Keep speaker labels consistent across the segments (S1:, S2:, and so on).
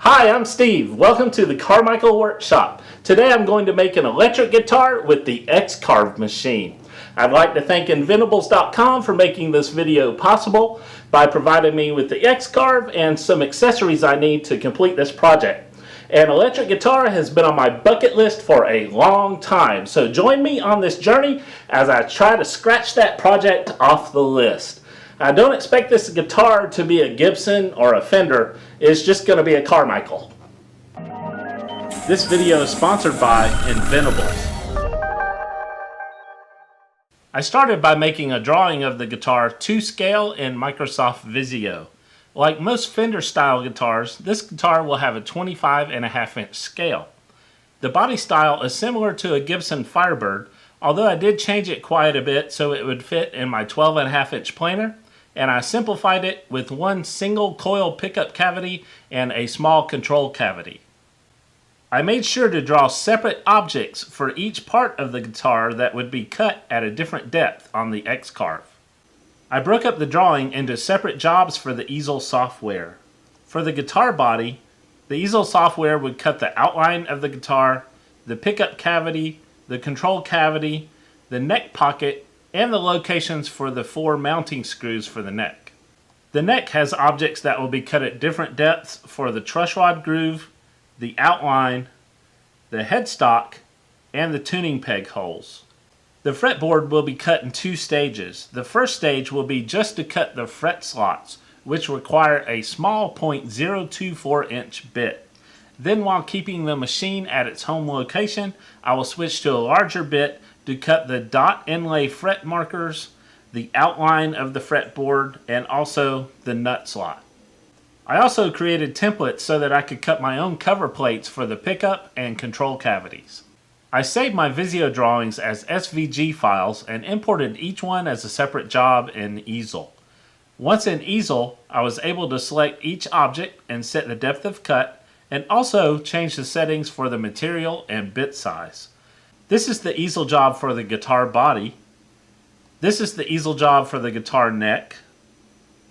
S1: Hi, I'm Steve. Welcome to the Carmichael workshop. Today I'm going to make an electric guitar with the X-Carve machine. I'd like to thank Inventables.com for making this video possible by providing me with the X-Carve and some accessories I need to complete this project. An electric guitar has been on my bucket list for a long time, so join me on this journey as I try to scratch that project off the list. I don't expect this guitar to be a Gibson or a Fender. It's just going to be a Carmichael. This video is sponsored by Inventables. I started by making a drawing of the guitar to scale in Microsoft Visio. Like most Fender style guitars, this guitar will have a 25.5-inch scale. The body style is similar to a Gibson Firebird, although I did change it quite a bit so it would fit in my 12.5-inch planer, and I simplified it with one single coil pickup cavity and a small control cavity. I made sure to draw separate objects for each part of the guitar that would be cut at a different depth on the X-Carve. I broke up the drawing into separate jobs for the Easel software. For the guitar body, the Easel software would cut the outline of the guitar, the pickup cavity, the control cavity, the neck pocket, and the locations for the 4 mounting screws for the neck. The neck has objects that will be cut at different depths for the truss rod groove, the outline, the headstock, and the tuning peg holes. The fretboard will be cut in 2 stages. The first stage will be just to cut the fret slots, which require a small .024-inch bit. Then, while keeping the machine at its home location, I will switch to a larger bit to cut the dot inlay fret markers, the outline of the fretboard, and also the nut slot. I also created templates so that I could cut my own cover plates for the pickup and control cavities. I saved my Visio drawings as SVG files and imported each one as a separate job in Easel. Once in Easel, I was able to select each object and set the depth of cut, and also change the settings for the material and bit size. This is the Easel job for the guitar body. This is the Easel job for the guitar neck.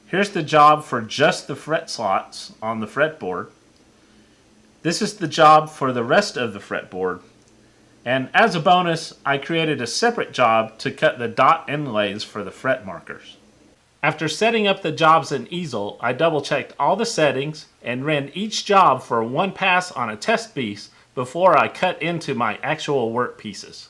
S1: Here's the job for just the fret slots on the fretboard. This is the job for the rest of the fretboard. And as a bonus, I created a separate job to cut the dot inlays for the fret markers. After setting up the jobs in Easel, I double-checked all the settings and ran each job for one pass on a test piece before I cut into my actual work pieces.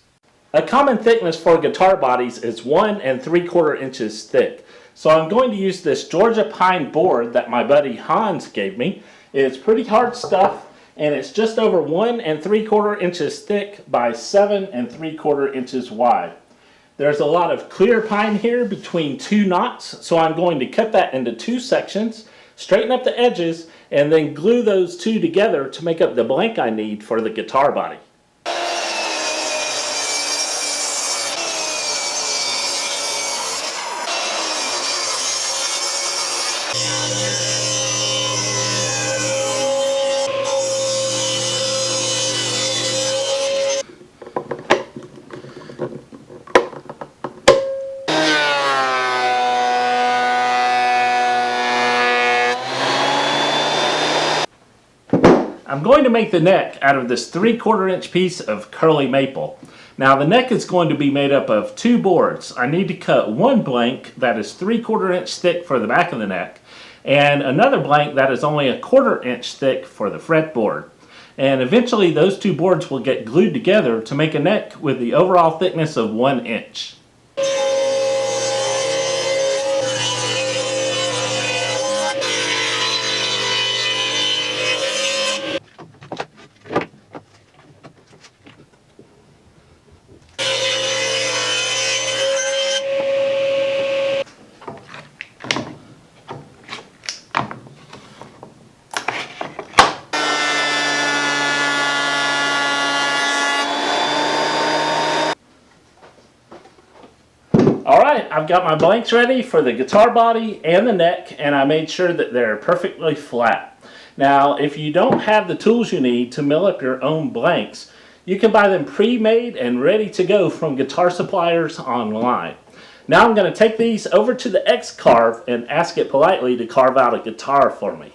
S1: A common thickness for guitar bodies is 1 3/4 inches thick. So I'm going to use this Georgia pine board that my buddy Hans gave me. It's pretty hard stuff, and it's just over 1 3/4 inches thick by 7 3/4 inches wide. There's a lot of clear pine here between 2 knots, so I'm going to cut that into 2 sections, straighten up the edges, and then glue those 2 together to make up the blank I need for the guitar body. I'm going to make the neck out of this 3/4 inch piece of curly maple. Now the neck is going to be made up of 2 boards. I need to cut one blank that is 3/4 inch thick for the back of the neck, and another blank that is only 1/4 inch thick for the fretboard. And eventually those 2 boards will get glued together to make a neck with the overall thickness of 1 inch. Alright, I've got my blanks ready for the guitar body and the neck, and I made sure that they're perfectly flat. Now, if you don't have the tools you need to mill up your own blanks, you can buy them pre-made and ready to go from guitar suppliers online. Now I'm going to take these over to the X-Carve and ask it politely to carve out a guitar for me.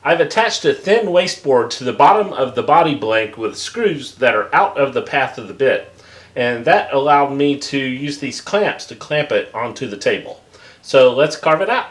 S1: I've attached a thin wasteboard to the bottom of the body blank with screws that are out of the path of the bit. And that allowed me to use these clamps to clamp it onto the table. So let's carve it out.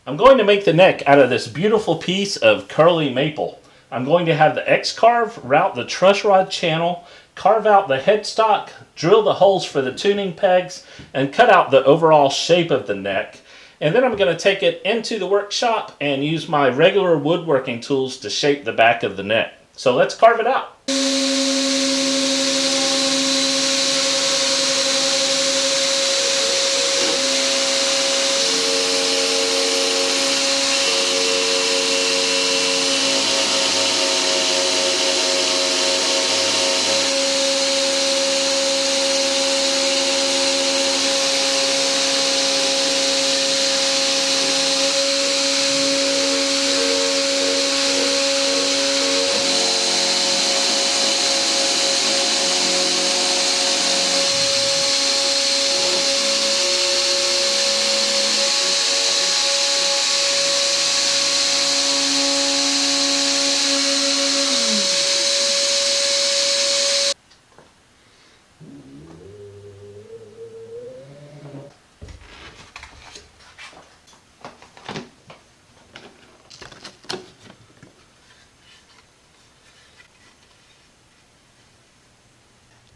S1: I'm going to make the neck out of this beautiful piece of curly maple. I'm going to have the X-Carve route the truss rod channel, carve out the headstock, drill the holes for the tuning pegs, and cut out the overall shape of the neck. And then I'm going to take it into the workshop and use my regular woodworking tools to shape the back of the neck. So let's carve it out.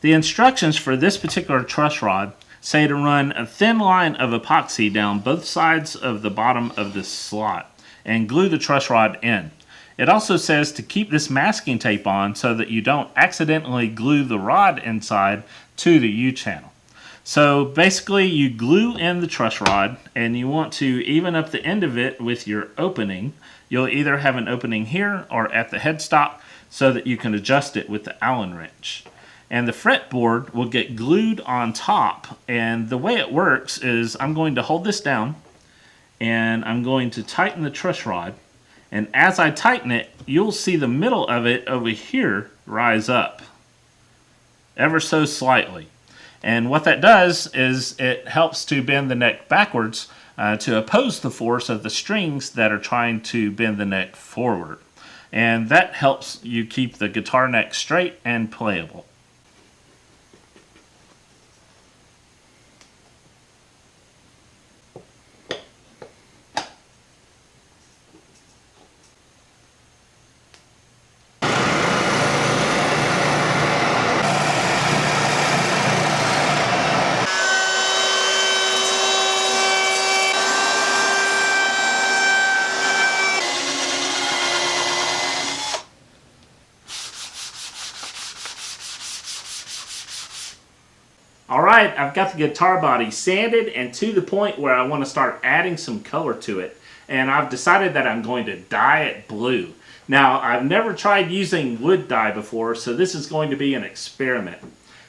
S1: The instructions for this particular truss rod say to run a thin line of epoxy down both sides of the bottom of this slot and glue the truss rod in. It also says to keep this masking tape on so that you don't accidentally glue the rod inside to the U-channel. So basically you glue in the truss rod and you want to even up the end of it with your opening. You'll either have an opening here or at the headstock so that you can adjust it with the Allen wrench. And the fretboard will get glued on top, and the way it works is I'm going to hold this down and I'm going to tighten the truss rod, and as I tighten it you'll see the middle of it over here rise up ever so slightly. And what that does is it helps to bend the neck backwards to oppose the force of the strings that are trying to bend the neck forward. And that helps you keep the guitar neck straight and playable. Alright, I've got the guitar body sanded and to the point where I want to start adding some color to it. And I've decided that I'm going to dye it blue. Now, I've never tried using wood dye before, so this is going to be an experiment.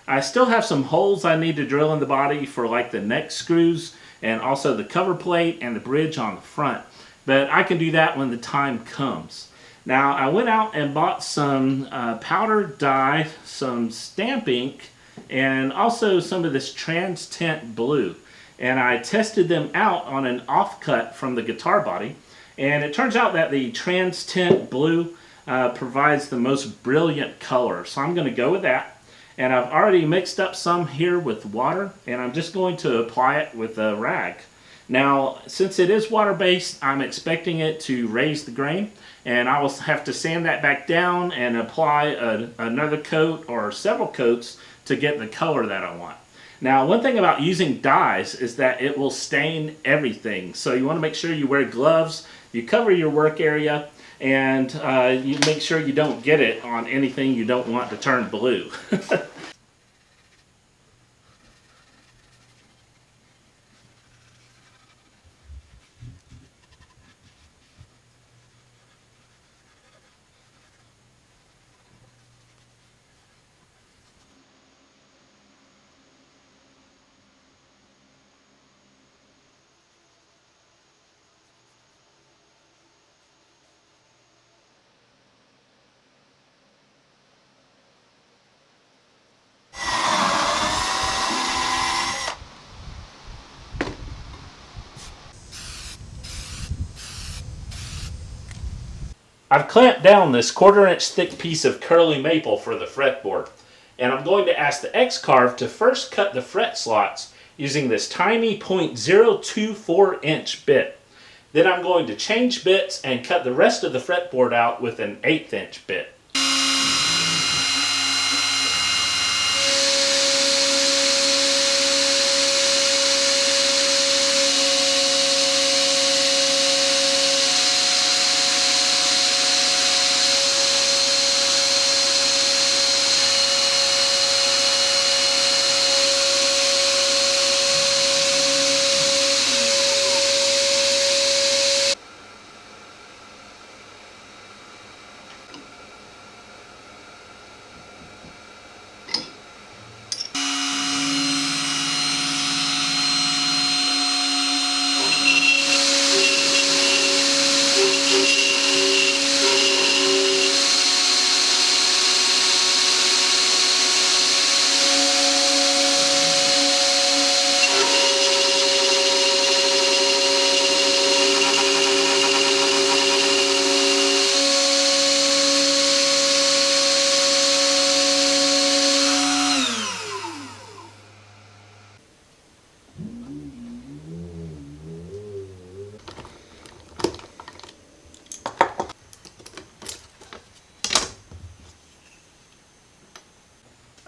S1: I still have some holes I need to drill in the body for like the neck screws and also the cover plate and the bridge on the front. But I can do that when the time comes. Now, I went out and bought some powder dye, some stamp ink, and also some of this trans tint blue. And I tested them out on an offcut from the guitar body, and it turns out that the trans tint blue provides the most brilliant color. So I'm going to go with that. And I've already mixed up some here with water, and I'm just going to apply it with a rag. Now, since it is water-based, I'm expecting it to raise the grain, and I will have to sand that back down and apply another coat or several coats to get the color that I want. Now, one thing about using dyes is that it will stain everything. So you want to make sure you wear gloves, you cover your work area, and you make sure you don't get it on anything you don't want to turn blue. I've clamped down this 1/4 inch thick piece of curly maple for the fretboard, and I'm going to ask the X-Carve to first cut the fret slots using this tiny 0.024 inch bit. Then I'm going to change bits and cut the rest of the fretboard out with an 1/8 inch bit.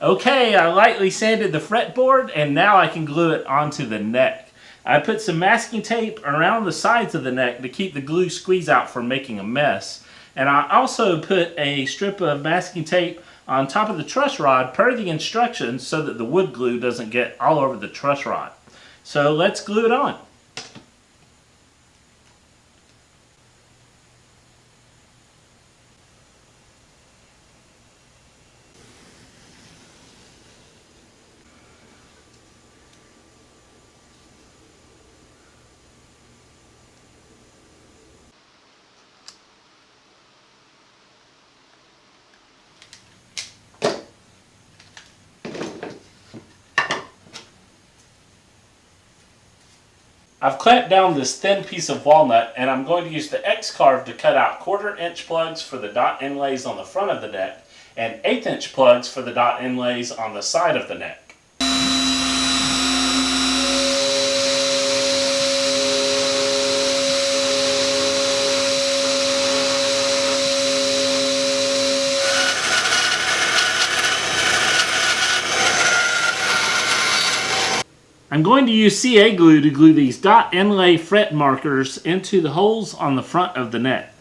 S1: Okay, I lightly sanded the fretboard, and now I can glue it onto the neck. I put some masking tape around the sides of the neck to keep the glue squeeze out from making a mess. And I also put a strip of masking tape on top of the truss rod per the instructions so that the wood glue doesn't get all over the truss rod. So let's glue it on. I've clamped down this thin piece of walnut, and I'm going to use the X-Carve to cut out 1/4 inch plugs for the dot inlays on the front of the neck and 1/8 inch plugs for the dot inlays on the side of the neck. I'm going to use CA glue to glue these dot inlay fret markers into the holes on the front of the neck.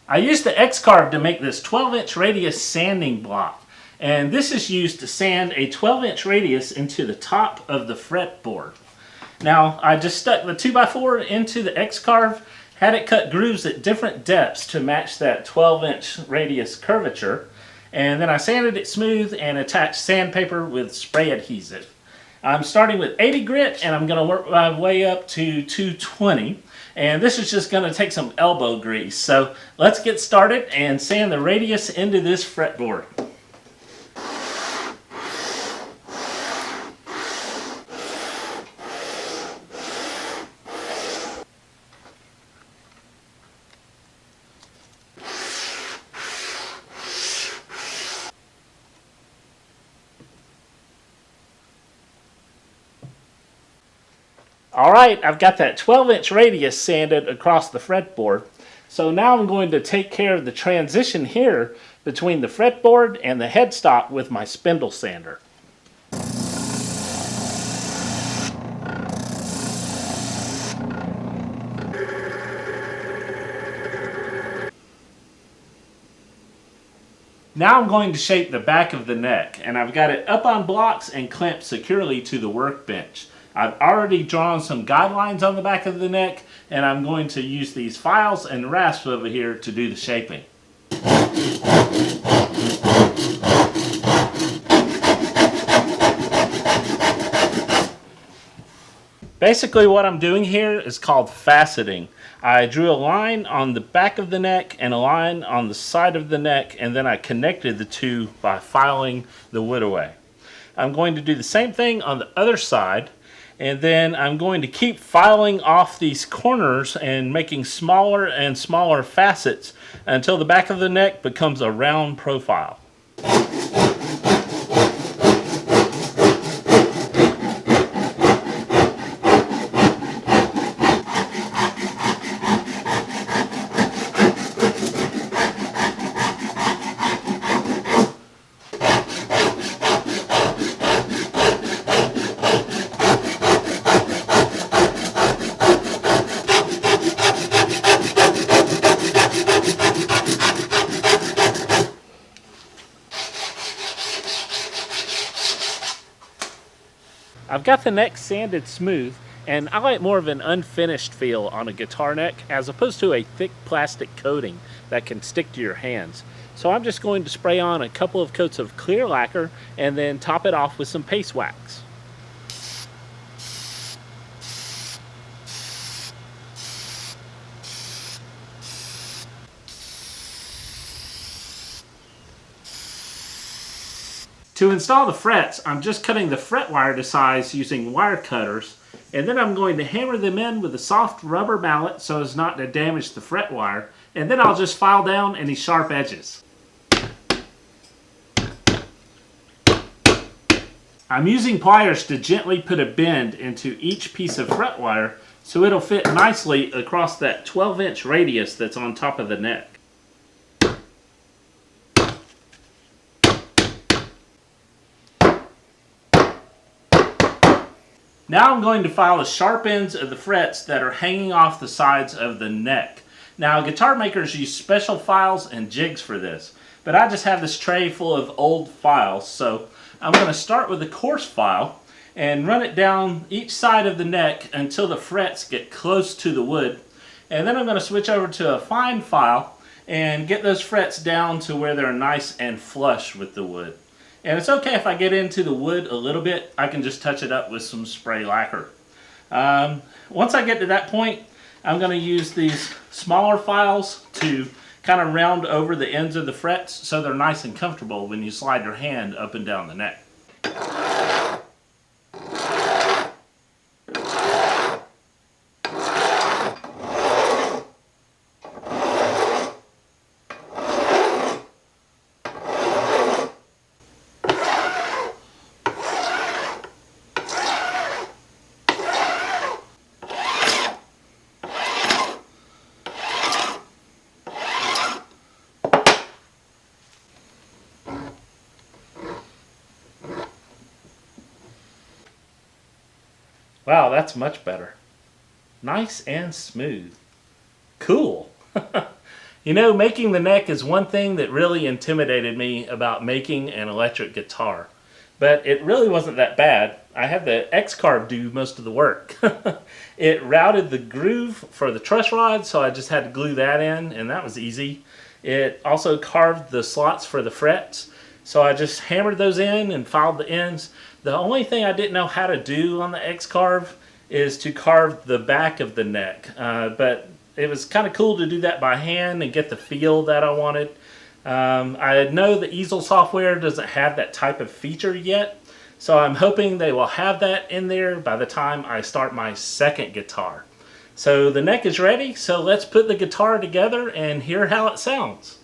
S1: I used the X-Carve to make this 12-inch radius sanding block. And this is used to sand a 12-inch radius into the top of the fretboard. Now, I just stuck the 2x4 into the X-Carve, had it cut grooves at different depths to match that 12-inch radius curvature, and then I sanded it smooth and attached sandpaper with spray adhesive. I'm starting with 80 grit, and I'm going to work my way up to 220. And this is just going to take some elbow grease. So let's get started and sand the radius into this fretboard. Alright, I've got that 12-inch radius sanded across the fretboard. So now I'm going to take care of the transition here between the fretboard and the headstock with my spindle sander. Now I'm going to shape the back of the neck, and I've got it up on blocks and clamped securely to the workbench. I've already drawn some guidelines on the back of the neck, and I'm going to use these files and rasps over here to do the shaping. Basically what I'm doing here is called faceting. I drew a line on the back of the neck and a line on the side of the neck, and then I connected the two by filing the wood away. I'm going to do the same thing on the other side, and then I'm going to keep filing off these corners and making smaller and smaller facets until the back of the neck becomes a round profile. I've got the neck sanded smooth, and I like more of an unfinished feel on a guitar neck as opposed to a thick plastic coating that can stick to your hands. So I'm just going to spray on a couple of coats of clear lacquer and then top it off with some paste wax. To install the frets, I'm just cutting the fret wire to size using wire cutters, and then I'm going to hammer them in with a soft rubber mallet so as not to damage the fret wire, and then I'll just file down any sharp edges. I'm using pliers to gently put a bend into each piece of fret wire so it'll fit nicely across that 12-inch radius that's on top of the neck. Now I'm going to file the sharp ends of the frets that are hanging off the sides of the neck. Now guitar makers use special files and jigs for this, but I just have this tray full of old files, so I'm going to start with a coarse file and run it down each side of the neck until the frets get close to the wood, and then I'm going to switch over to a fine file and get those frets down to where they're nice and flush with the wood. And it's okay if I get into the wood a little bit, I can just touch it up with some spray lacquer. Once I get to that point, I'm going to use these smaller files to kind of round over the ends of the frets so they're nice and comfortable when you slide your hand up and down the neck. Wow, that's much better. Nice and smooth. Cool. You know, making the neck is one thing that really intimidated me about making an electric guitar. But it really wasn't that bad. I had the X-Carve do most of the work. It routed the groove for the truss rod, so I just had to glue that in, and that was easy. It also carved the slots for the frets, so I just hammered those in and filed the ends. The only thing I didn't know how to do on the X-Carve is to carve the back of the neck. But it was kind of cool to do that by hand and get the feel that I wanted. I know the Easel software doesn't have that type of feature yet, so I'm hoping they will have that in there by the time I start my second guitar. So the neck is ready, so let's put the guitar together and hear how it sounds.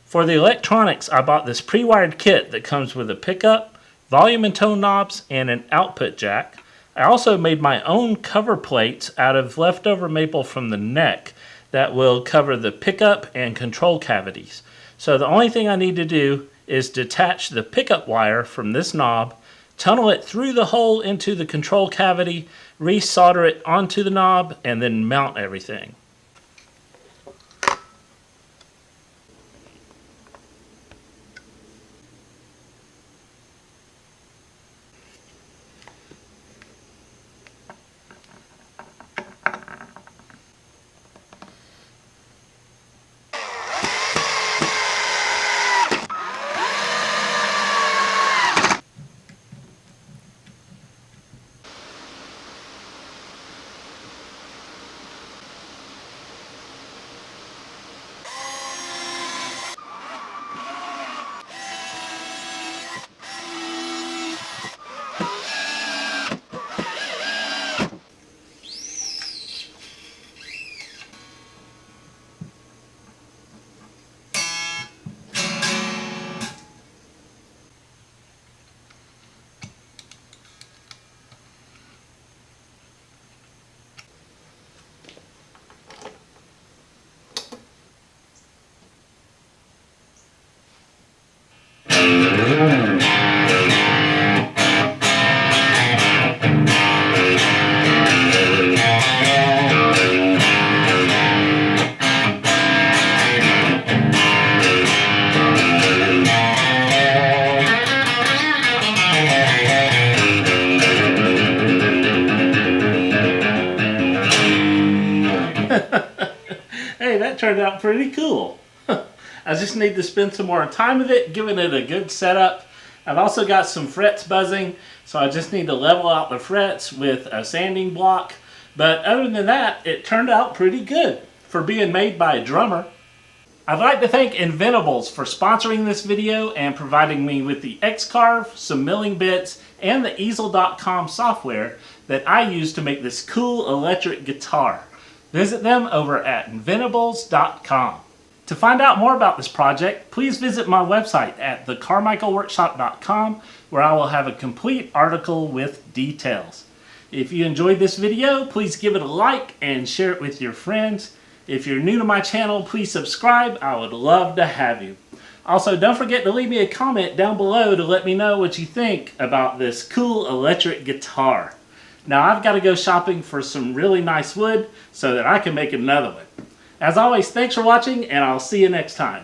S1: For the electronics, I bought this pre-wired kit that comes with a pickup, volume and tone knobs, and an output jack. I also made my own cover plates out of leftover maple from the neck that will cover the pickup and control cavities. So the only thing I need to do is detach the pickup wire from this knob, tunnel it through the hole into the control cavity, re-solder it onto the knob, and then mount everything. Hey, that turned out pretty cool. I just need to spend some more time with it, giving it a good setup. I've also got some frets buzzing, so I just need to level out the frets with a sanding block. But other than that, it turned out pretty good for being made by a drummer. I'd like to thank Inventables for sponsoring this video and providing me with the X-Carve, some milling bits, and the Easel.com software that I use to make this cool electric guitar. Visit them over at Inventables.com. To find out more about this project, please visit my website at thecarmichaelworkshop.com, where I will have a complete article with details. If you enjoyed this video, please give it a like and share it with your friends. If you're new to my channel, please subscribe. I would love to have you. Also, don't forget to leave me a comment down below to let me know what you think about this cool electric guitar. Now I've got to go shopping for some really nice wood so that I can make another one. As always, thanks for watching, and I'll see you next time.